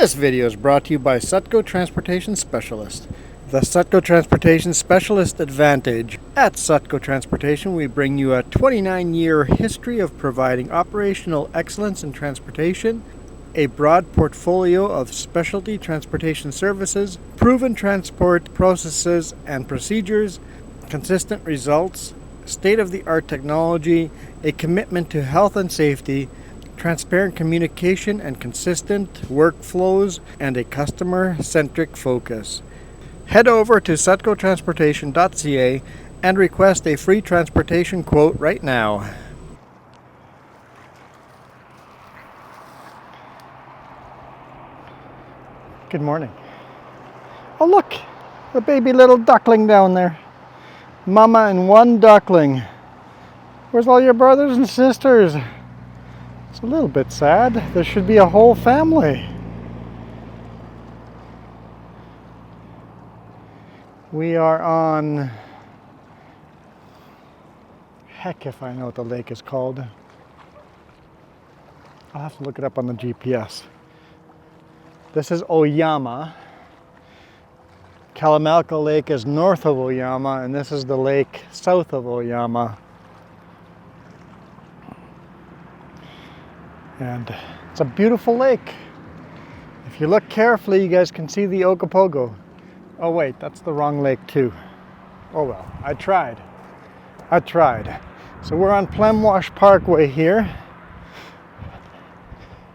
This video is brought to you by Sutco Transportation Specialist. The Sutco Transportation Specialist Advantage. At Sutco Transportation, we bring you a 29-year history of providing operational excellence in transportation, a broad portfolio of specialty transportation services, proven transport processes and procedures, consistent results, state-of-the-art technology, a commitment to health and safety, transparent communication and consistent workflows, and a customer-centric focus. Head over to sutcotransportation.ca and request a free transportation quote right now. Good morning. Oh look, the baby little duckling down there. Mama and one duckling. Where's all your brothers and sisters? It's a little bit sad. There should be a whole family. We are on, heck if I know what the lake is called. I'll have to look it up on the GPS. This is Oyama. Camica Lake is north of Oyama, and this is the lake south of Oyama. And it's a beautiful lake. If you look carefully, you guys can see the Ogopogo. Oh wait, that's the wrong lake too. Oh well, I tried. So we're on Plemwash Parkway here.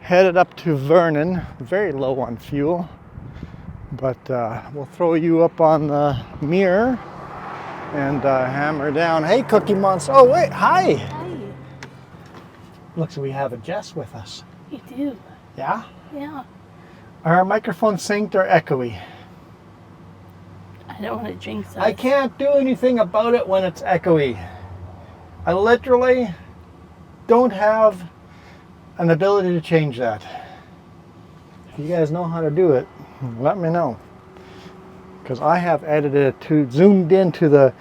Headed up to Vernon. Very low on fuel. But we'll throw you up on the mirror and hammer down. Hey, Cookie Monster. Oh wait, hi. Hi. Looks like we have a Jess with us. You do? Yeah? Yeah. Are our microphones synced or echoey? I don't want to jinx us. I can't do anything about it when it's echoey. I literally don't have an ability to change that. If you guys know how to do it, let me know. Because I have edited it to zoomed into the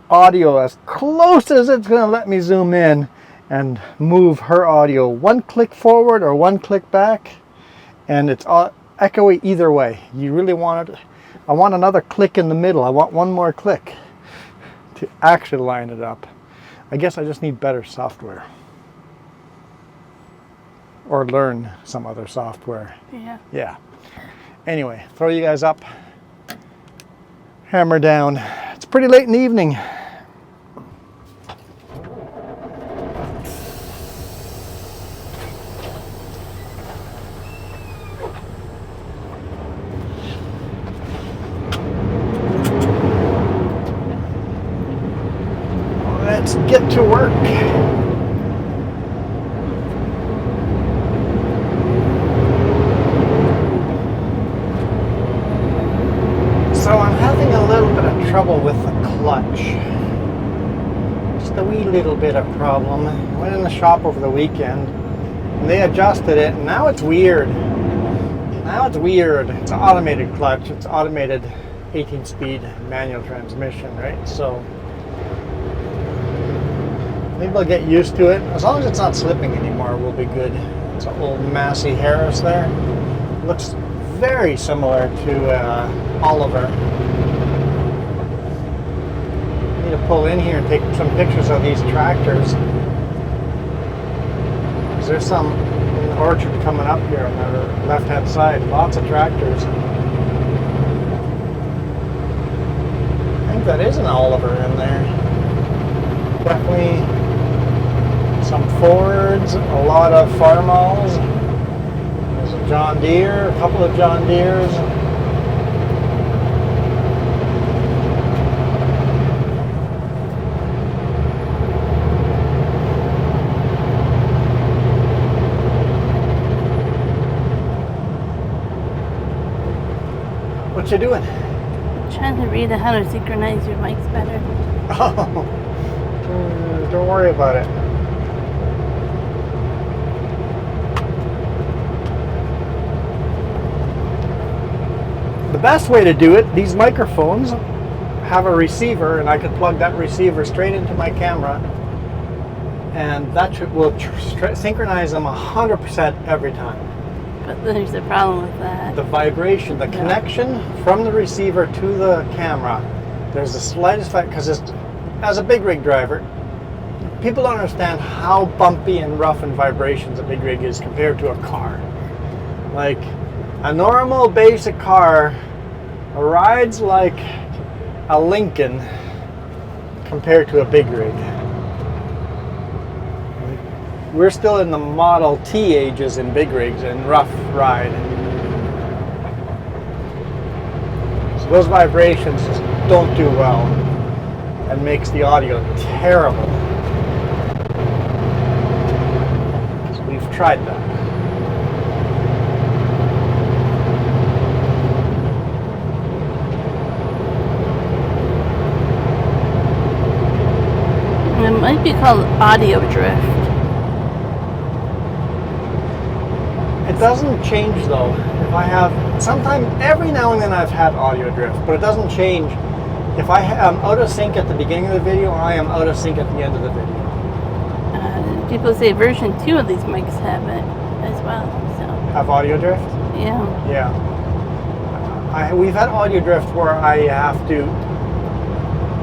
audio as close as it's going to let me zoom in and move her audio one click forward or one click back, and it's echoey either way. You really want it. I want another click in the middle. I want one more click to actually line it up. I guess I just need better software. Or learn some other software. Yeah. Anyway, throw you guys up. Hammer down. It's pretty late in the evening. Let's get to work. So I'm having a little bit of trouble with the clutch. Just a wee little bit of problem. I went in the shop over the weekend and they adjusted it, and now it's weird. It's an automated clutch. It's automated 18-speed manual transmission, right? So maybe I'll get used to it. As long as it's not slipping anymore, we'll be good. It's an old Massey Harris there. Looks very similar to Oliver. I need to pull in here and take some pictures of these tractors. There's some in the orchard coming up here on the left-hand side. Lots of tractors. I think that is an Oliver in there. Definitely some Fords, a lot of Farmalls. There's a John Deere, a couple of John Deeres. What you doing? I'm trying to read how to synchronize your mics better. Oh, don't worry about it. The best way to do it, these microphones have a receiver, and I could plug that receiver straight into my camera, and that will synchronize them 100% every time. but there's a problem with that. The vibration, the connection from the receiver to the camera, there's the slightest because as a big rig driver, people don't understand how bumpy and rough and vibrations a big rig is compared to a car. Like a normal basic car rides like a Lincoln compared to a big rig. We're still in the Model T ages in big rigs and rough ride. So those vibrations just don't do well and makes the audio terrible. So we've tried that. It might be called audio drift. It doesn't change though. If I have, every now and then I've had audio drift, but it doesn't change. If I am out of sync at the beginning of the video, I am out of sync at the end of the video. People say version 2 of these mics have it as well. So Have audio drift? yeah. Yeah. We've had audio drift where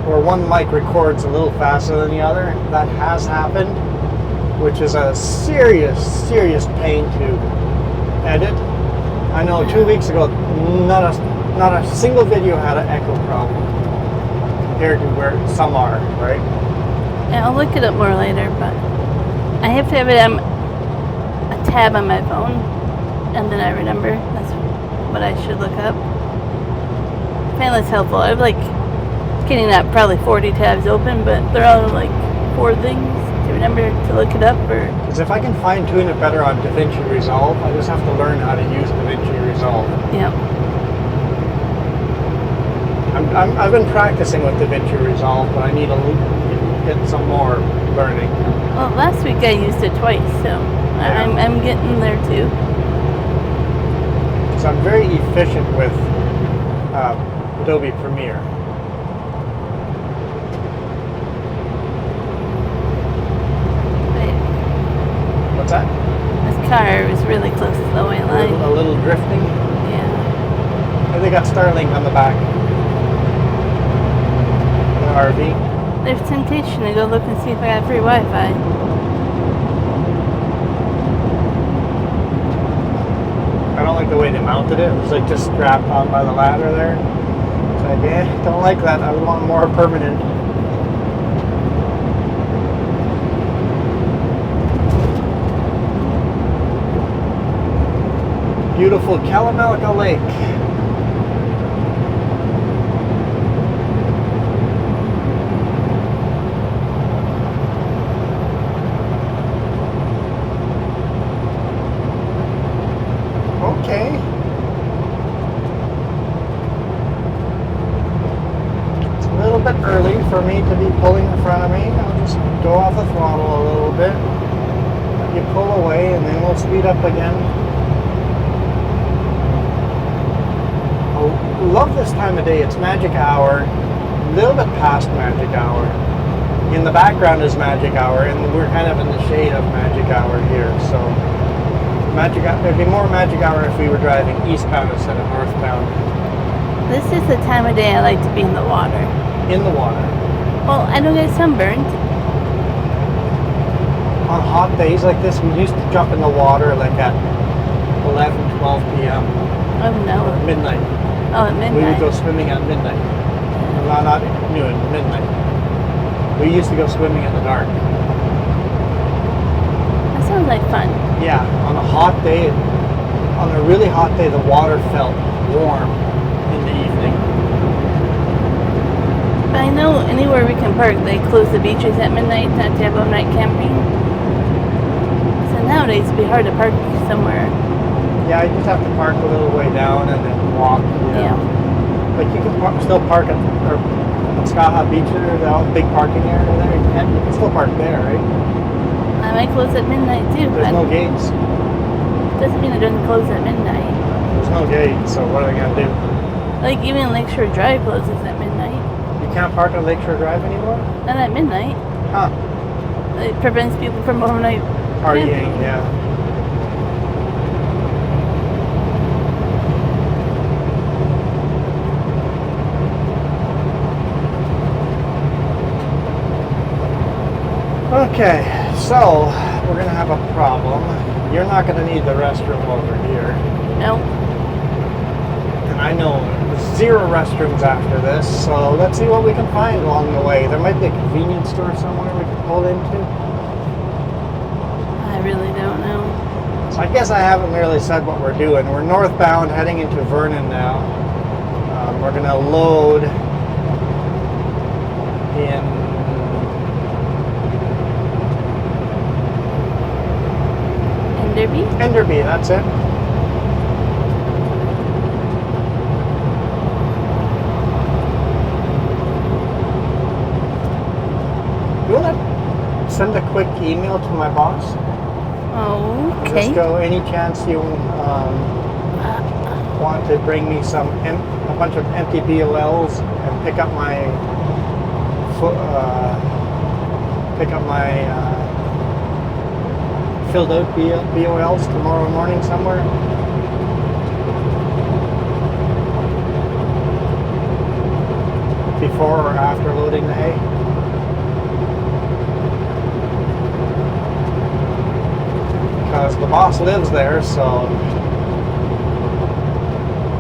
where one mic records a little faster than the other. That has happened, which is a serious pain to edit. I know 2 weeks ago, not a single video had an echo problem compared to where some are, right? Yeah, I'll look it up more later, but I have to have it on a tab on my phone, and then I remember that's what I should look up. I find that's helpful. I've getting that probably 40 tabs open, but they're all like 4 things to remember to look it up. Because if I can fine tune it better on DaVinci Resolve, I just have to learn how to use DaVinci Resolve. Yeah. I've been practicing with DaVinci Resolve, but I need to get some more learning. Well, last week I used it twice, so Yeah. I'm getting there too. So I'm very efficient with Adobe Premiere. What's that? This car was really close to the white line. A little drifting. Yeah. And they got Starlink on the back. The RV. There's temptation to go look and see if I got free Wi-Fi. I don't like the way they mounted it. It was just strapped on by the ladder there. It's don't like that. I would want more permanent. Beautiful Camica Lake. Okay. It's a little bit early for me to be pulling in front of me. I'll just go off the throttle a little bit. You pull away and then we'll speed up again. Love this time of day. It's magic hour, a little bit past magic hour. In the background is magic hour, and we're kind of in the shade of magic hour here. So, there'd be more magic hour if we were driving eastbound instead of northbound. This is the time of day I like to be in the water. In the water. Well, I don't get sunburned. On hot days like this, we used to jump in the water like at 11, 12 p.m. Oh no. or midnight. Oh, at midnight. We would go swimming at midnight. Well, not noon, midnight. We used to go swimming in the dark. That sounds like fun. Yeah, on a really hot day, the water felt warm in the evening. But I know anywhere we can park, they close the beaches at midnight not to have overnight camping. So nowadays it'd be hard to park somewhere. Yeah, you just have to park a little way down and then walk. Yeah. Like you can still park at Skaha Beach, or the big parking area there. You can still park there, right? I might close at midnight too. There's no gates. Doesn't mean it doesn't close at midnight. There's no gates, so what are they gonna do? Like even Lakeshore Drive closes at midnight. You can't park on Lakeshore Drive anymore? Not at midnight. Huh. It prevents people from overnight Partying, camping. yeah. Okay, so we're gonna have a problem. You're not gonna need the restroom over here. Nope. And I know 0 restrooms after this, so let's see what we can find along the way. There might be a convenience store somewhere we can pull into. I really don't know. So I guess I haven't really said what we're doing. We're northbound heading into Vernon now. We're gonna load in Enderby? Enderby, that's it. You want to send a quick email to my boss? Okay. Just go, any chance you want to bring me a bunch of empty BOLs and pick up my filled out BOLs tomorrow morning somewhere? Before or after loading the hay? Because the boss lives there, so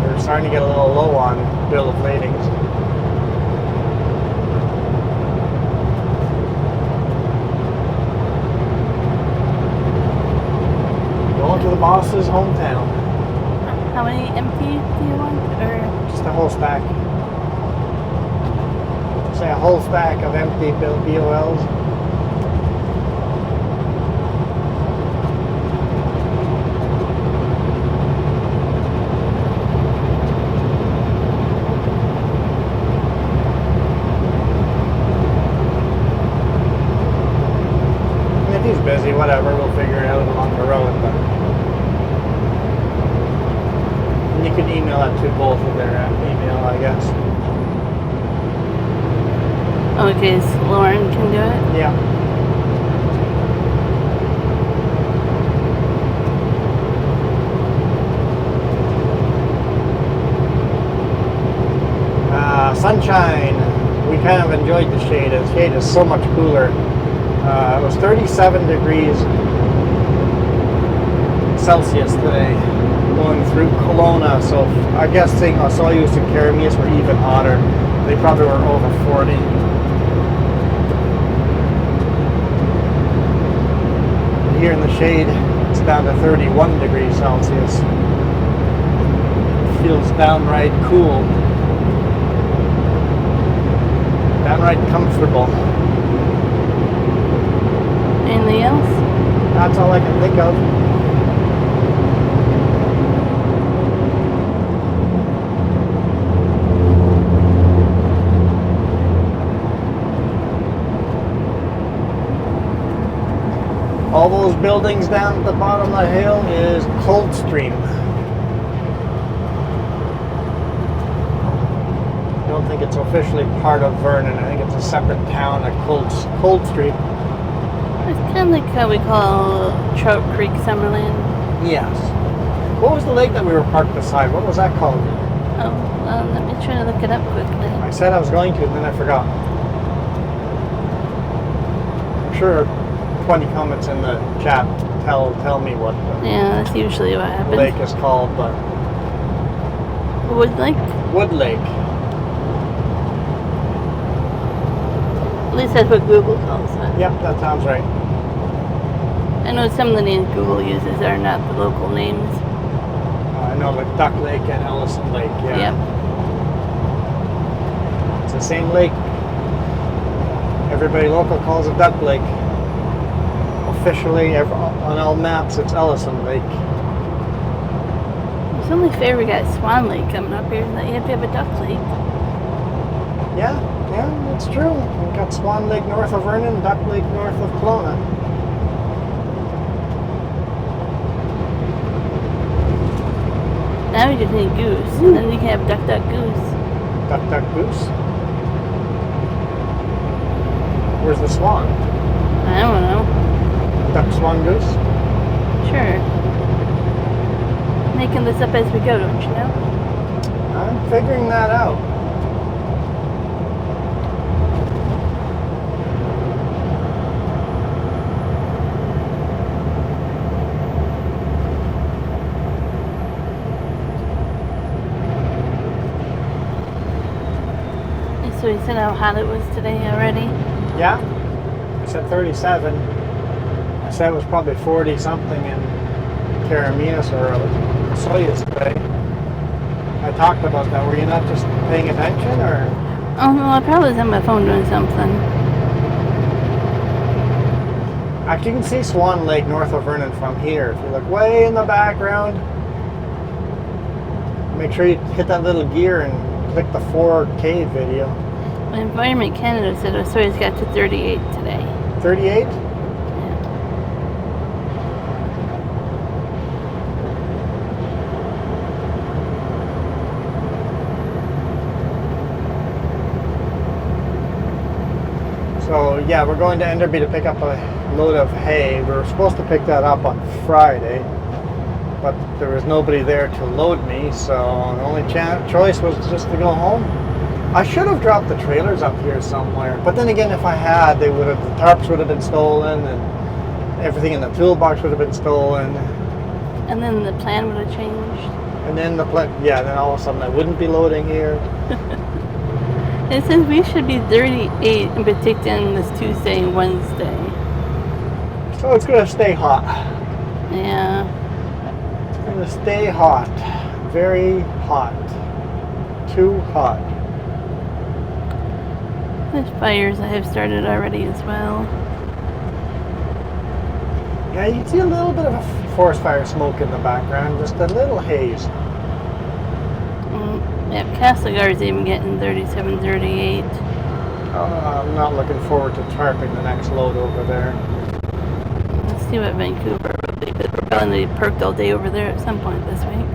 we're starting to get a little low on bill of ladings. Going to the boss's hometown. How many empty do you want? Or Just a whole stack. Say a whole stack of empty BOLs. Busy, whatever, we'll figure it out along the road. But and you can email it to both of their email, I guess. okay, so Lauren can do it. Yeah. Sunshine. We kind of enjoyed the shade. The shade is so much cooler. It was 37 degrees Celsius today going through Kelowna, so I guess Osoyoos and Karamias were even hotter. They probably were over 40. Here in the shade, it's down to 31 degrees Celsius. Feels downright cool. Downright comfortable. Anything else? That's all I can think of. All those buildings down at the bottom of the hill is Coldstream. I don't think it's officially part of Vernon. I think it's a separate town at Coldstream. It's kind of like how we call Trout Creek Summerland. Yes. What was the lake that we were parked beside? What was that called? Oh, let me try to look it up quickly. I said I was going to, and then I forgot. I'm sure 20 comments in the chat tell me what Yeah, that's usually what the happens. lake is called, but Wood Lake? Wood Lake. At least that's what Google calls it. Yep, that sounds right. I know some of the names Google uses are not the local names. I know, like Duck Lake and Ellison Lake. Yeah. Yep. It's the same lake. Everybody local calls it Duck Lake. Officially, on all maps, it's Ellison Lake. It's only fair we got Swan Lake coming up here that you have to have a duck lake. Yeah, that's true. We've got Swan Lake north of Vernon, Duck Lake north of Kelowna. Now we just need goose, and then you can have duck, duck, goose. Duck, duck, goose. Where's the swan? I don't know. Duck, swan, goose? Sure. Making this up as we go, don't you know? I'm figuring that out. said how hot it was today already. Yeah? I said 37. I said it was probably 40 something in Caramias or Soyuz today. I talked about that. Were you not just paying attention, or? Oh no, I probably was on my phone doing something. Actually, you can see Swan Lake north of Vernon from here. If you look way in the background, make sure you hit that little gear and click the 4K video. Environment Canada said Osoyo's got to 38 today. 38? So yeah, we're going to Enderby to pick up a load of hay. We were supposed to pick that up on Friday, but there was nobody there to load me, so the only choice was just to go home. I should have dropped the trailers up here somewhere, but then again, if I had, the tarps would have been stolen, and everything in the toolbox would have been stolen. And then the plan would have changed. And then then all of a sudden I wouldn't be loading here. It says we should be 38 in Penticton this Tuesday and Wednesday. So it's going to stay hot. Yeah. It's going to stay hot. Very hot. Too hot. There's fires that have started already as well. Yeah, you can see a little bit of a forest fire smoke in the background. Just a little haze. Yeah, Castlegar's even getting 37, 38. I'm not looking forward to tarping the next load over there. Let's see what Vancouver will be. We're probably going to be perked all day over there at some point this week.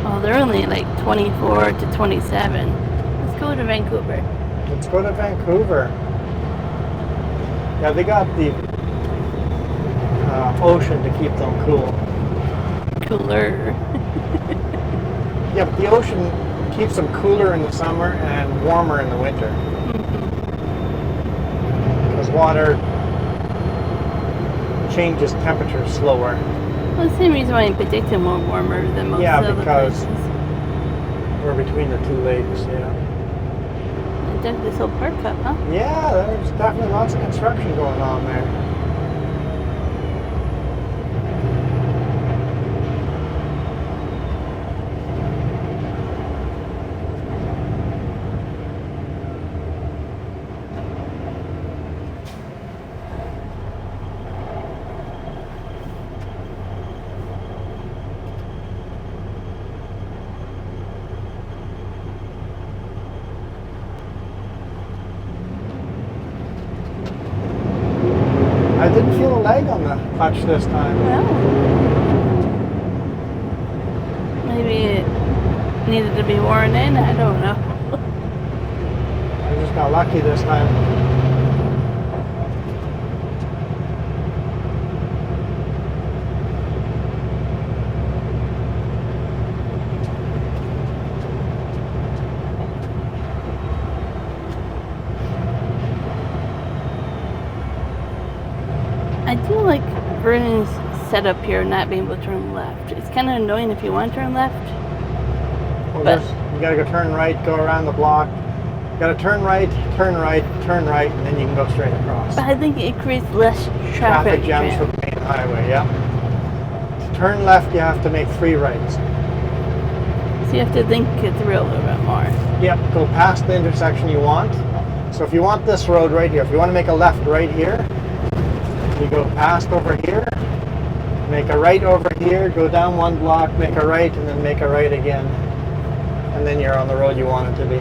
Oh, they're only like 24 to 27. Let's go to Vancouver. Let's go to Vancouver. Yeah, they got the ocean to keep them cool. Cooler. Yeah, but the ocean keeps them cooler in the summer and warmer in the winter. Because water changes temperature slower. Well, the same reason why in Penticton we're warmer than most other because places. we're between the two lakes, They dug this old park up, huh? Yeah, there's definitely lots of construction going on there. I didn't feel a lag on the clutch this time. Well, maybe it needed to be worn in. I don't know. I just got lucky this time. I do like Vernon's setup here, not being able to turn left. It's kind of annoying if you want to turn left. Well, But- you gotta go turn right, go around the block. You gotta turn right, turn right, turn right, and then you can go straight across. But I think it creates less Traffic jams jam. for the main highway, yeah. To turn left, you have to make 3 rights. So you have to think it through a little bit more. Yep, go past the intersection you want. So if you want this road right here, if you want to make a left right here, you go past over here, make a right over here, go down 1 block, make a right, and then make a right again. And then you're on the road you want it to be.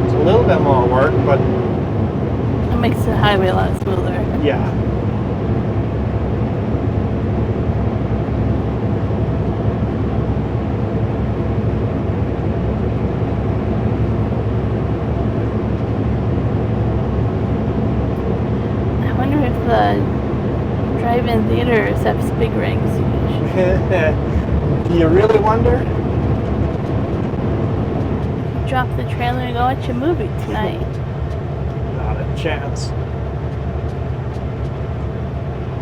It's a little bit more work, but It makes the highway a lot smoother. yeah. I wonder if the drive-in theater accepts big rigs. Do you really wonder? Drop the trailer and go watch a movie tonight. Not a chance.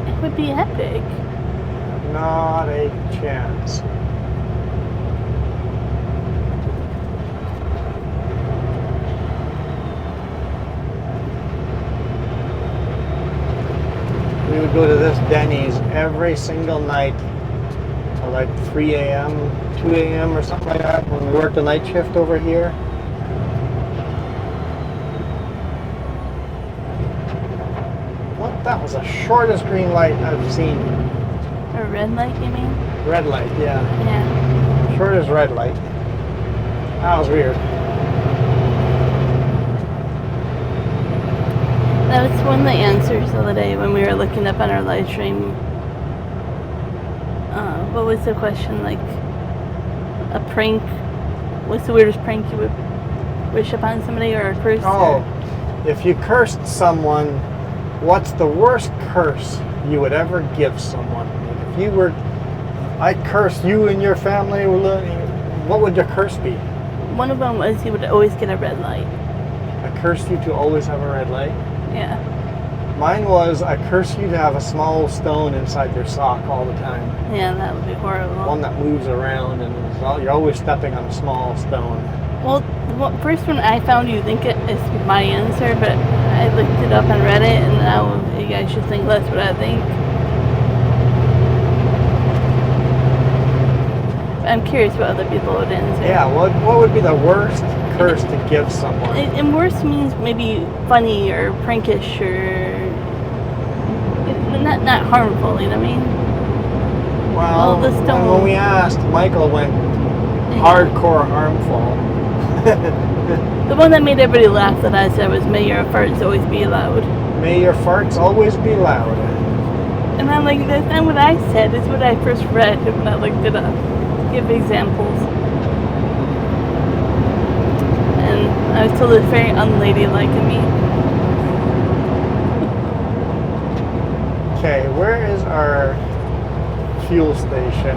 It would be epic. Not a chance. We would go to this Denny's every single night at like 3 a.m., 2 a.m. or something like that when we worked the night shift over here. What? That was the shortest green light I've seen. A red light, you mean? Red light, yeah. Yeah. Shortest red light. That was weird. That was one of the answers the other day when we were looking up on our live stream. What was the question? Like, a prank? What's the weirdest prank you would wish upon somebody, or a curse? Oh, if you cursed someone, what's the worst curse you would ever give someone? If you were, I curse you and your family, what would your curse be? One of them was he would always get a red light. I curse you to always have a red light? Yeah. Mine was, I curse you to have a small stone inside your sock all the time. Yeah, that would be horrible. One that moves around and you're always stepping on a small stone. Well, first one I found, you think it is my answer, but I looked it up on Reddit, and now you guys should think that's what I think. I'm curious what other people would answer. Yeah, what would be the worst curse to give someone? And worst means maybe funny or prankish or not harmful, you know what I mean? Well, the stone. when we asked, Michael went hardcore harmful. The one that made everybody laugh that I said was, may your farts always be loud. May your farts always be loud. And I'm like, that's not what I said, it's what I first read when I looked it up. Give examples. And I was told it's very unladylike of me. Okay, where is our fuel station?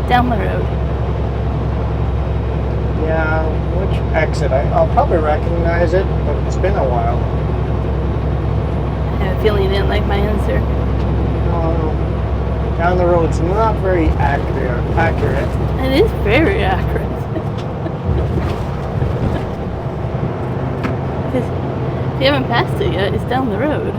Down the road. Yeah, which exit? I'll probably recognize it, but it's been a while. I have a feeling you didn't like my answer. Down the road's not very accurate. It is very accurate. Because if you haven't passed it yet, it's down the road.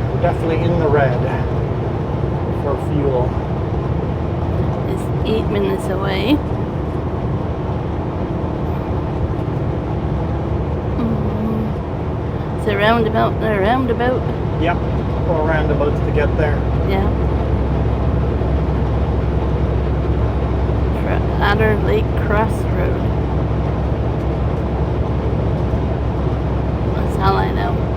We're definitely in the red for fuel. It's 8 minutes away. It's a roundabout and a roundabout. Yep, or roundabouts to get there. Yeah. Otter Lake Crossroad. That's all I know.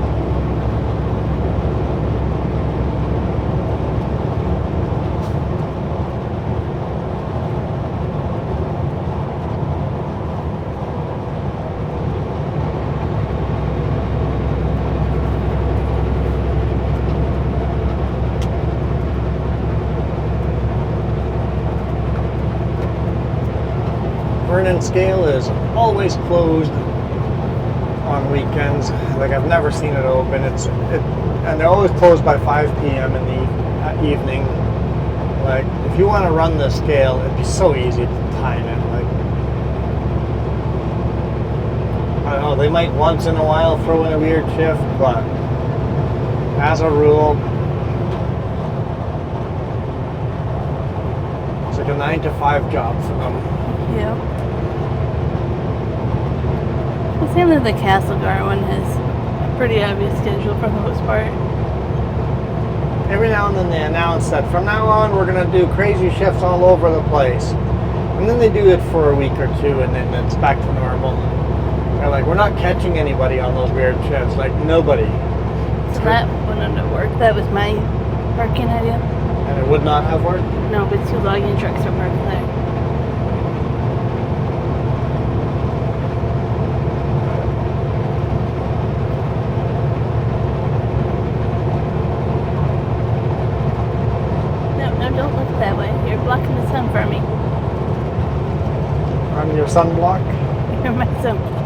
Vernon Scale is always closed on weekends. Like, I've never seen it open. And they're always closed by 5 p.m. in the evening. Like, if you want to run the scale, it'd be so easy to time it. Like, I don't know, they might once in a while throw in a weird shift, but as a rule, it's like a 9 to 5 job for them. Yeah. It seems like the Castlegar one has a pretty obvious schedule for the most part. Every now and then they announce that from now on we're going to do crazy shifts all over the place. And then they do it for a week or two and then it's back to normal. They're like, we're not catching anybody on those weird shifts. Like, nobody. So that wouldn't have worked. That was my parking idea. And it would not have worked? No, but 2 logging trucks are parked there. Don't look that way. You're blocking the sun for me. I'm your sunblock? You're my sunblock.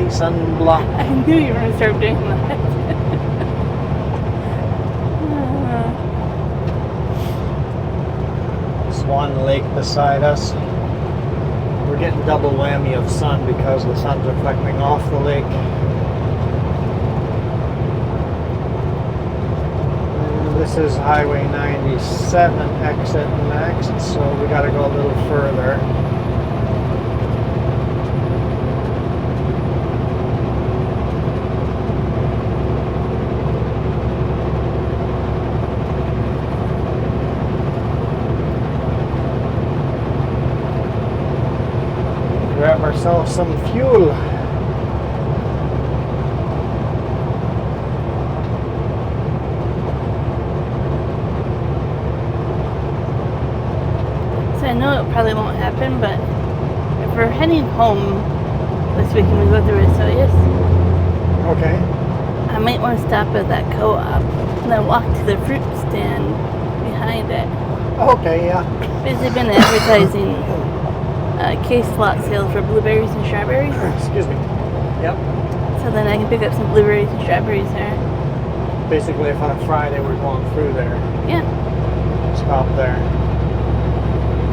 sunblock. I knew you were going to start doing that. Swan Lake beside us. We're getting double whammy of sun because the sun's reflecting off the lake. And this is Highway 97 exit next, so we got to go a little further. Grab ourselves some fuel. So I know it probably won't happen, but if we're heading home this weekend, we go through Vesuvius. Okay. I might want to stop at that co-op and then walk to the fruit stand behind it. Okay, yeah. Because they've been advertising case lot sale for blueberries and strawberries. Excuse me. Yep. So then I can pick up some blueberries and strawberries there. Basically, if on a Friday we're going through there, Yeah. stop there.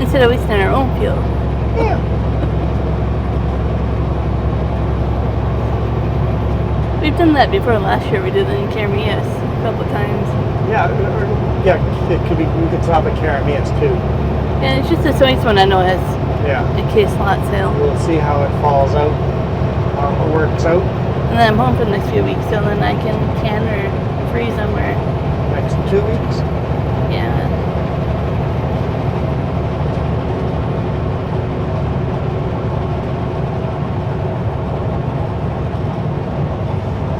Instead of wasting our own fuel. Yeah. We've done that before. Last year we did it in Camica a couple times. Yeah. Yeah. It could be. We could stop at Caramias too. Yeah, it's just this nice one I know has Yeah. a case lot sale. We'll see how it falls out, how it works out And then I'm home for the next few weeks, so then I can or freeze them or, next 2 weeks. yeah.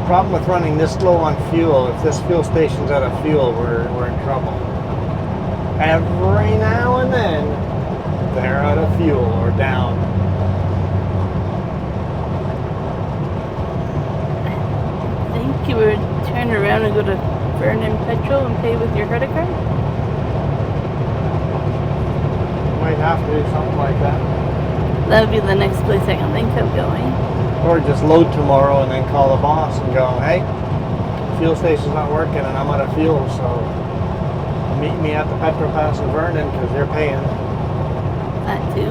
Problem with running this low on fuel, if this fuel station's out of fuel, we're in trouble. Every now and then, they're out of fuel or down. I think you would turn around and go to Vernon Petrol and pay with your credit card. Might have to do something like that. That would be the next place I can think of going. Or just load tomorrow and then call the boss and go, hey, fuel station's not working and I'm out of fuel, so meet me at the petrol pass in Vernon because you're paying. That too.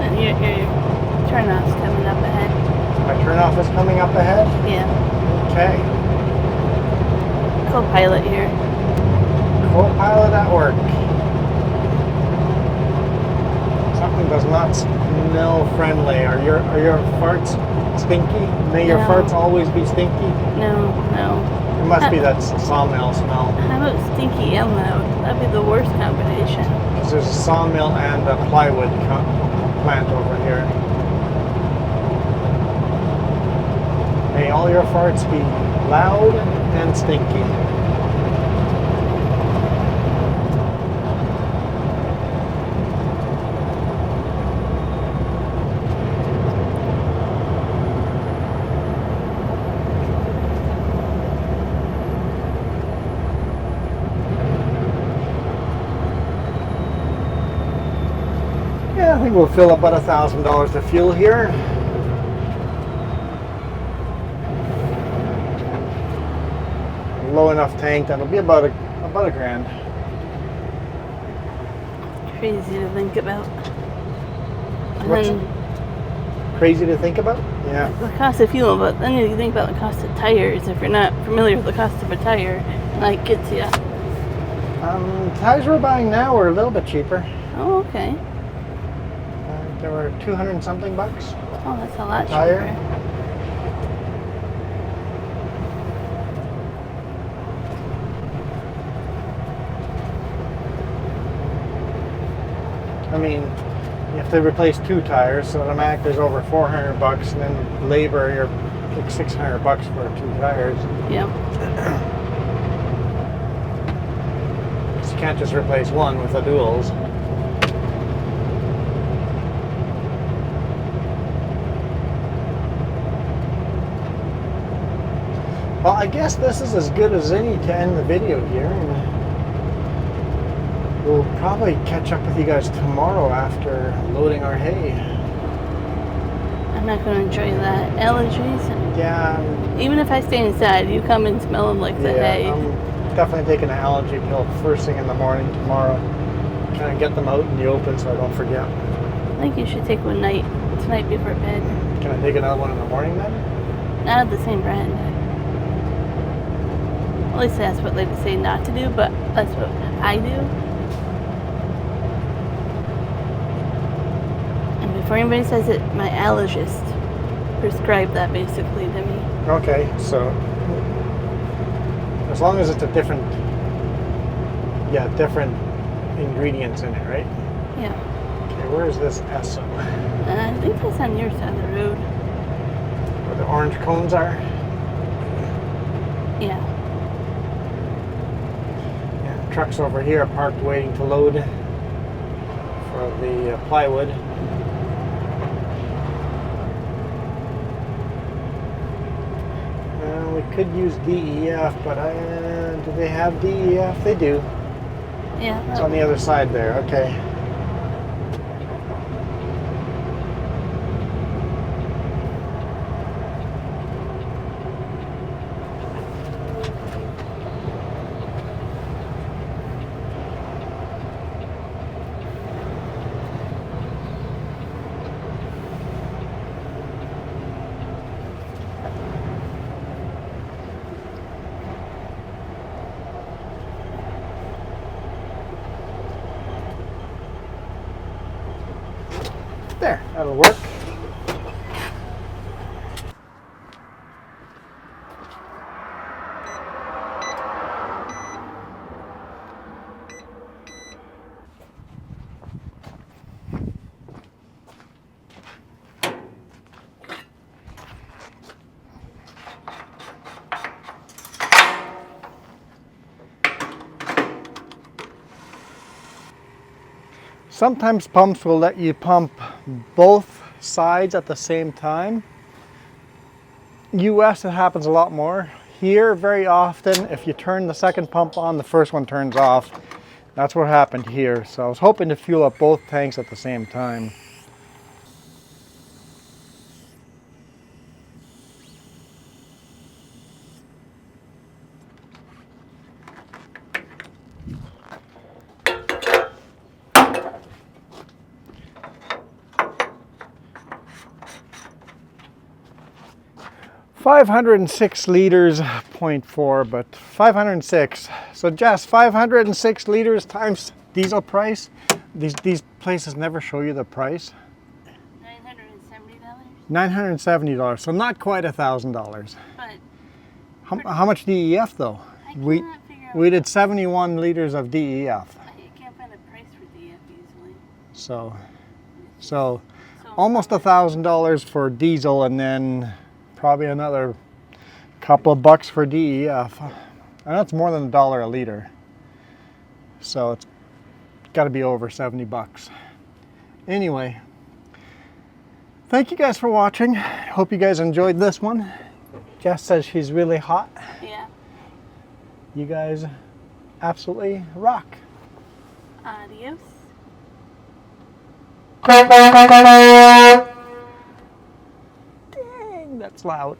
And your turn-off's coming up ahead. My turnoff is coming up ahead? Yeah. Okay. Co-pilot here. Co-pilot at work. Something does not smell friendly. Are your farts stinky? May your No. farts always be stinky? No. It must be that sawmill smell. How about stinky and loud? That'd be the worst combination. Because there's a sawmill and a plywood plant over here. May all your farts be loud and stinky. Yeah, I think we'll fill about $1,000 of fuel here. Low enough tank that'll be about a grand. Crazy to think about. And What's then crazy to think about? Yeah. the cost of fuel, but then you think about the cost of tires. If you're not familiar with the cost of a tire, like gets you. Tires we're buying now are a little bit cheaper. Oh, okay. They were 200 and something bucks. Oh, that's a lot Tire? cheaper. I mean, you have to replace 2 tires, so automatically there's over 400 bucks, and then labor, you're like 600 bucks for 2 tires. Yep. So you can't just replace one with the duals. Well, I guess this is as good as any to end the video here. And we'll probably catch up with you guys tomorrow after loading our hay. I'm not going to enjoy that. Allergies. Yeah. Even if I stay inside, you come and smell them like the hay. I'm definitely taking an allergy pill first thing in the morning tomorrow. Kind of get them out in the open so I don't forget. I think you should take one tonight before bed. Can I take another one in the morning then? Not of the same brand. At least that's what they say not to do, but that's what I do. And before anybody says it, my allergist prescribed that basically to me. Okay, so as long as it's a different ingredients in it, right? Yeah. Okay, where is this Esso? I think that's on your side of the road. Where the orange cones are? Yeah. Yeah, trucks over here are parked waiting to load for the plywood. We could use DEF, but do they have DEF? They do. Yeah. It's on the other side there. Okay. There, that'll work. Sometimes pumps will let you pump both sides at the same time. US, it happens a lot more. Here, very often, if you turn the second pump on, the first one turns off. That's what happened here. So I was hoping to fuel up both tanks at the same time. .6 liters, 0.4, but 506. So Jess, 506 liters times diesel price. These places never show you the price. $970. $970. So not quite $1,000. But How much DEF though? I cannot figure out. We did 71 liters of DEF. You can't find a price for DF easily. So almost $1,000 for diesel, and then probably another couple of bucks for DEF. And that's more than $1 a liter. So it's got to be over 70 bucks. Anyway, thank you guys for watching. Hope you guys enjoyed this one. Jess says she's really hot. Yeah. You guys absolutely rock. Adios. Dang, that's loud.